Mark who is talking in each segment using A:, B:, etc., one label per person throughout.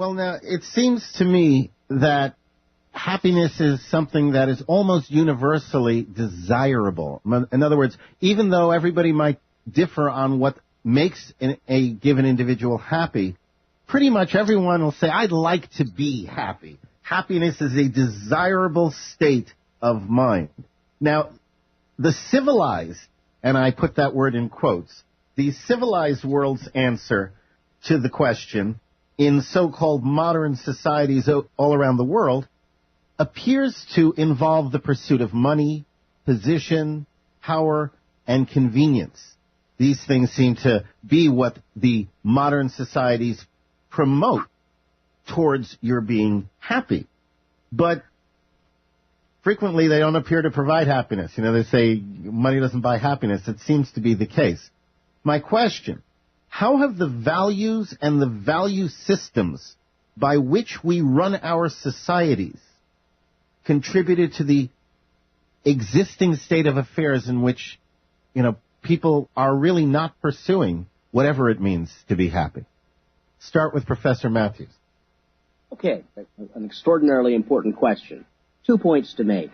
A: Well, now, it seems to me that happiness is something that is almost universally desirable. In other words, even though everybody might differ on what makes a given individual happy, pretty much everyone will say, I'd like to be happy. Happiness is a desirable state of mind. Now, the civilized, and I put that word in quotes, the civilized world's answer to the question in so-called modern societies all around the world appears to involve the pursuit of money, position, power, and convenience. These things seem to be what the modern societies promote towards your being happy. But frequently they don't appear to provide happiness. You know, they say money doesn't buy happiness. It seems to be the case. My question, how have the values and the value systems by which we run our societies contributed to the existing state of affairs in which, you know, people are really not pursuing whatever it means to be happy? Start with Professor Mathews.
B: Okay, an extraordinarily important question. 2 points to make.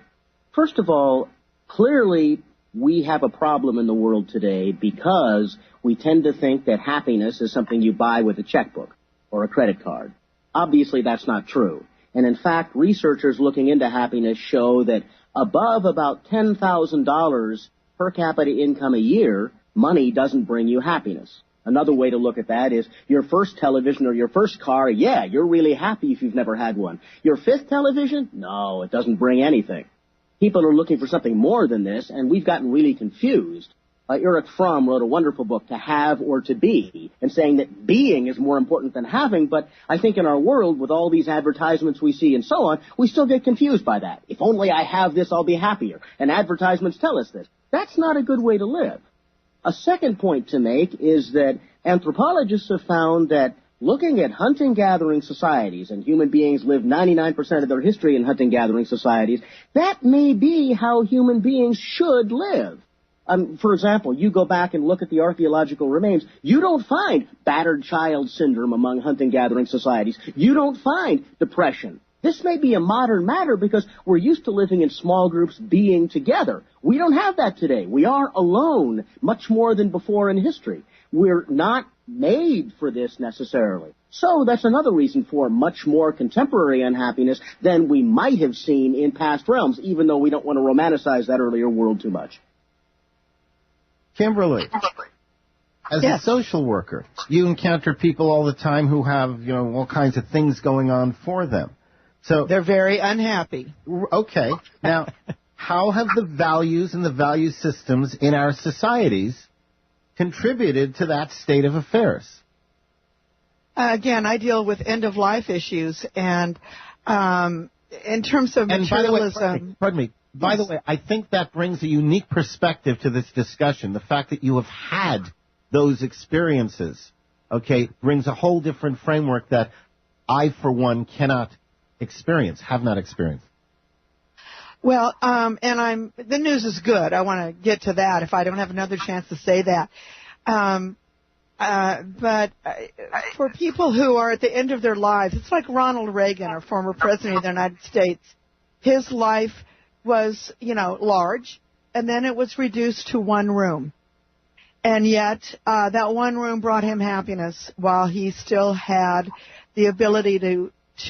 B: First of all, clearly we have a problem in the world today because we tend to think that happiness is something you buy with a checkbook or a credit card. Obviously, that's not true. And in fact, researchers looking into happiness show that above about $10,000 per capita income a year, money doesn't bring you happiness. Another way to look at that is your first television or your first car, yeah, you're really happy if you've never had one. Your fifth television? No, it doesn't bring anything. People are looking for something more than this, and we've gotten really confused. Erich Fromm wrote a wonderful book, To Have or to Be, and saying that being is more important than having, but I think in our world, with all these advertisements we see and so on, we still get confused by that. If only I have this, I'll be happier. And advertisements tell us this. That's not a good way to live. A second point to make is that anthropologists have found that looking at hunting-gathering societies, and human beings live 99% of their history in hunting-gathering societies, that may be how human beings should live. For example, you go back and look at the archaeological remains, you don't find battered child syndrome among hunting-gathering societies. You don't find depression. This may be a modern matter because we're used to living in small groups being together. We don't have that today. We are alone much more than before in history. We're not made for this necessarily. So that's another reason for much more contemporary unhappiness than we might have seen in past realms, even though we don't want to romanticize that earlier world too much.
A: Kimberly, as a social worker, you encounter people all the time who have, you know, all kinds of things going on for them. So
C: they're very unhappy.
A: Okay. Now, how have the values and the value systems in our societies contributed to that state of affairs?
C: Again, I deal with end-of-life issues, and in terms of materialism...
A: Pardon me. By the way, I think that brings a unique perspective to this discussion. The fact that you have had those experiences, okay, brings a whole different framework that I, for one, cannot experience, have not experienced.
C: Well, the news is good. I want to get to that if I don't have another chance to say that. But for people who are at the end of their lives, it's like Ronald Reagan, our former president of the United States. His life was, you know, large, and then it was reduced to one room. And yet that one room brought him happiness while he still had the ability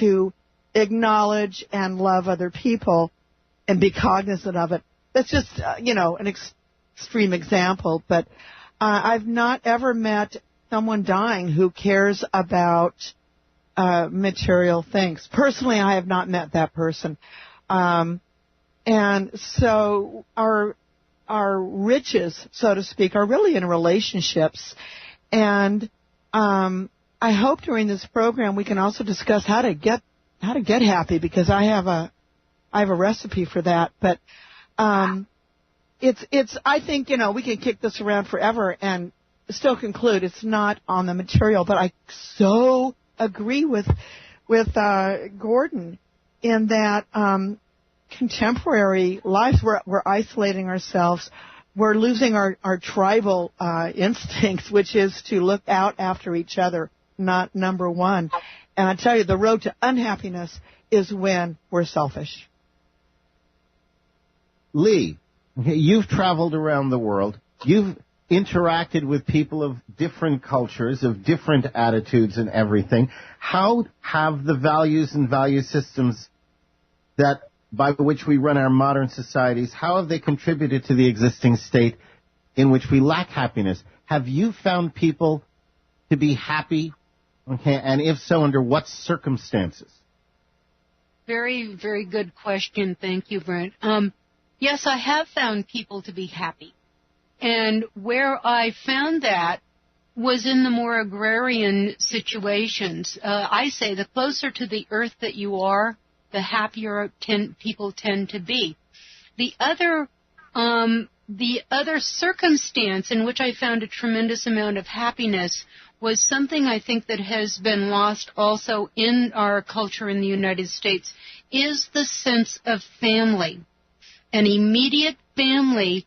C: to acknowledge and love other people and be cognizant of it. That's just, an extreme example, but I've not ever met someone dying who cares about material things. Personally, I have not met that person. And so our riches, so to speak, are really in relationships. And I hope during this program we can also discuss how to get happy, because I have a recipe for that. But it's I think, we can kick this around forever and still conclude it's not on the material. But I so agree with Gordon in that contemporary lives, we're isolating ourselves. We're losing our tribal instincts, which is to look out after each other, not number one. And I tell you, the road to unhappiness is when we're selfish.
A: Lee, you've traveled around the world. You've interacted with people of different cultures, of different attitudes and everything. How have the values and value systems that by which we run our modern societies, how have they contributed to the existing state in which we lack happiness? Have you found people to be happy? Okay, and if so, under what circumstances?
D: Very, very good question. Thank you, Brent. Yes, I have found people to be happy. And where I found that was in the more agrarian situations. I say the closer to the earth that you are, the happier people tend to be. The other circumstance in which I found a tremendous amount of happiness was something I think that has been lost also in our culture in the United States, is the sense of family. An immediate family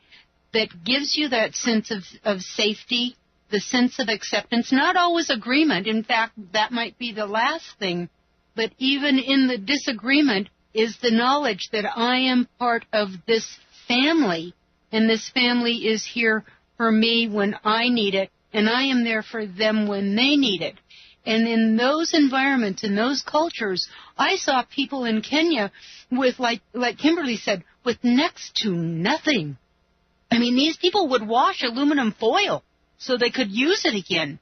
D: that gives you that sense of safety, the sense of acceptance, not always agreement. In fact, that might be the last thing. But even in the disagreement is the knowledge that I am part of this family, and this family is here for me when I need it, and I am there for them when they need it. And in those environments, in those cultures, I saw people in Kenya with, like Kimberly said, with next to nothing. I mean, these people would wash aluminum foil so they could use it again.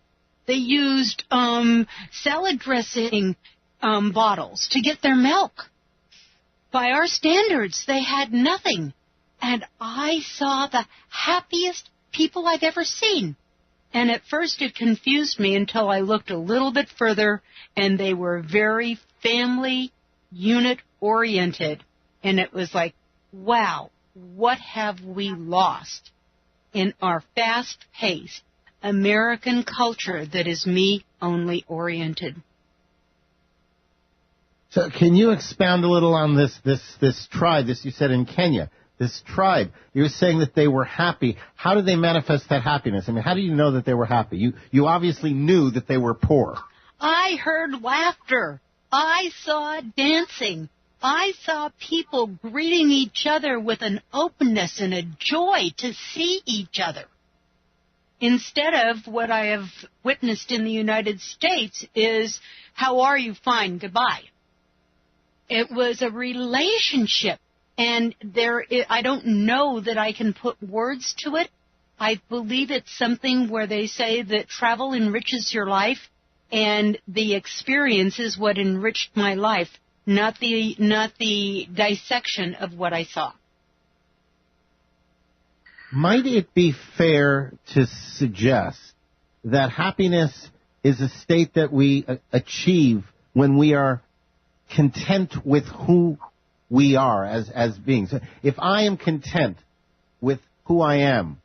D: They used salad dressing bottles to get their milk. By our standards, they had nothing. And I saw the happiest people I've ever seen. And at first it confused me until I looked a little bit further, and they were very family unit-oriented. And it was like, wow, what have we lost in our fast-paced American culture that is me-only oriented?
A: So can you expound a little on this tribe, this you said in Kenya, this tribe? You were saying that they were happy. How did they manifest that happiness? I mean, how do you know that they were happy? You obviously knew that they were poor.
D: I heard laughter. I saw dancing. I saw people greeting each other with an openness and a joy to see each other. Instead of what I have witnessed in the United States is, how are you? Fine, goodbye. It was a relationship, and I don't know that I can put words to it. I believe it's something where they say that travel enriches your life, and the experience is what enriched my life, not the dissection of what I saw.
A: Might it be fair to suggest that happiness is a state that we achieve when we are content with who we are as beings? If I am content with who I am,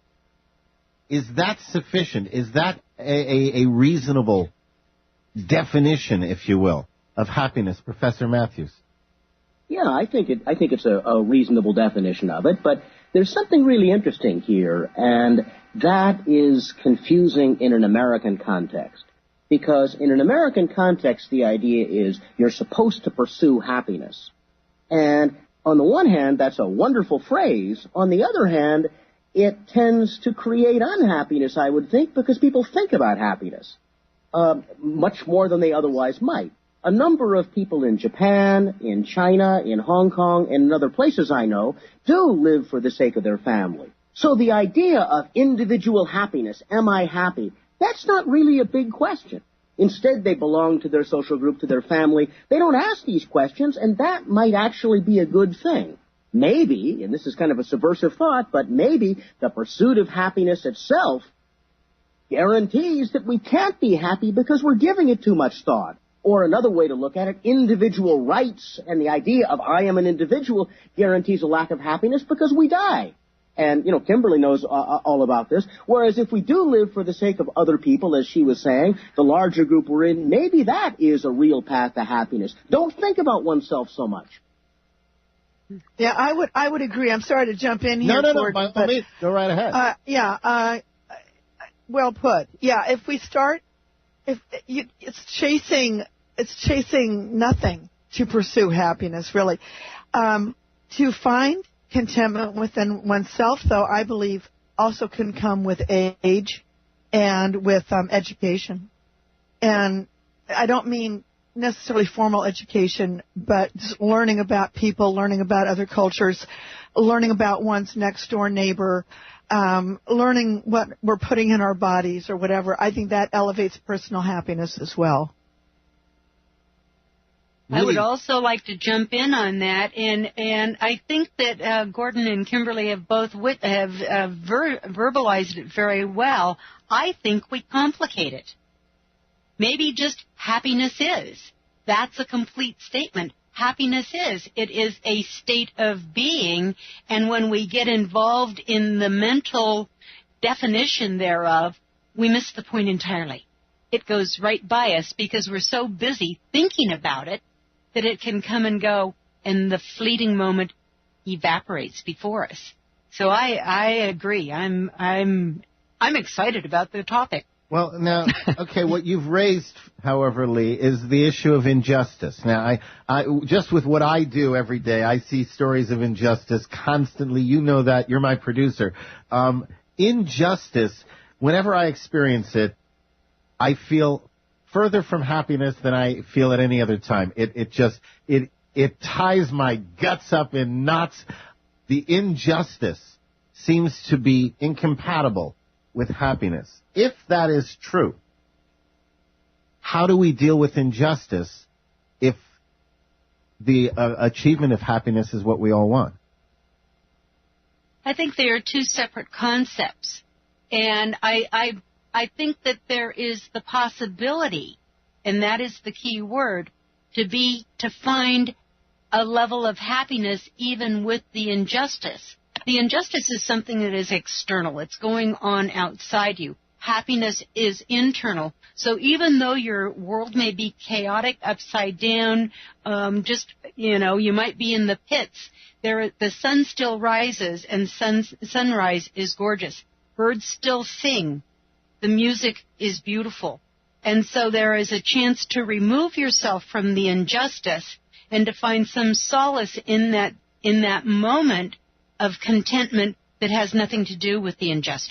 A: is that sufficient? Is that a reasonable definition, if you will, of happiness, Professor Mathews?
B: Yeah, I think it's a reasonable definition of it, but there's something really interesting here, and that is confusing in an American context. Because in an American context, the idea is you're supposed to pursue happiness. And on the one hand, that's a wonderful phrase. On the other hand, it tends to create unhappiness, I would think, because people think about happiness much more than they otherwise might. A number of people in Japan, in China, in Hong Kong, and in other places I know, do live for the sake of their family. So the idea of individual happiness, am I happy, that's not really a big question. Instead, they belong to their social group, to their family. They don't ask these questions, and that might actually be a good thing. Maybe, and this is kind of a subversive thought, but maybe the pursuit of happiness itself guarantees that we can't be happy because we're giving it too much thought. Or another way to look at it, individual rights and the idea of I am an individual guarantees a lack of happiness because we die. And, Kimberly knows all about this. Whereas if we do live for the sake of other people, as she was saying, the larger group we're in, maybe that is a real path to happiness. Don't think about oneself so much.
C: Yeah, I would agree. I'm sorry to jump in here.
A: No. By all means, go right ahead. Well
C: put. Yeah, if we start, it's chasing it's chasing nothing to pursue happiness, really. To find contentment within oneself, though, I believe also can come with age and with education. And I don't mean necessarily formal education, but just learning about people, learning about other cultures, learning about one's next door neighbor, learning what we're putting in our bodies or whatever. I think that elevates personal happiness as well.
D: I would also like to jump in on that, and I think that Gordon and Kimberly have both verbalized it very well. I think we complicate it. Maybe just happiness is. That's a complete statement. Happiness is. It is a state of being, and when we get involved in the mental definition thereof, we miss the point entirely. It goes right by us because we're so busy thinking about it that it can come and go, and the fleeting moment evaporates before us. So I agree. I'm excited about the topic.
A: Well, now, okay, what you've raised, however, Lee, is the issue of injustice. Now, I just with what I do every day, I see stories of injustice constantly. You know that. You're my producer. Injustice, whenever I experience it, I feel further from happiness than I feel at any other time. It ties my guts up in knots. The injustice seems to be incompatible with happiness. If that is true, how do we deal with injustice if the achievement of happiness is what we all want?
D: I think they are two separate concepts. And I think that there is the possibility, and that is the key word, to find a level of happiness even with the injustice. The injustice is something that is external. It's going on outside you. Happiness is internal. So even though your world may be chaotic, upside down, you might be in the pits, the sun still rises and sunrise is gorgeous. Birds still sing. The music is beautiful. And so there is a chance to remove yourself from the injustice and to find some solace in that moment of contentment that has nothing to do with the injustice.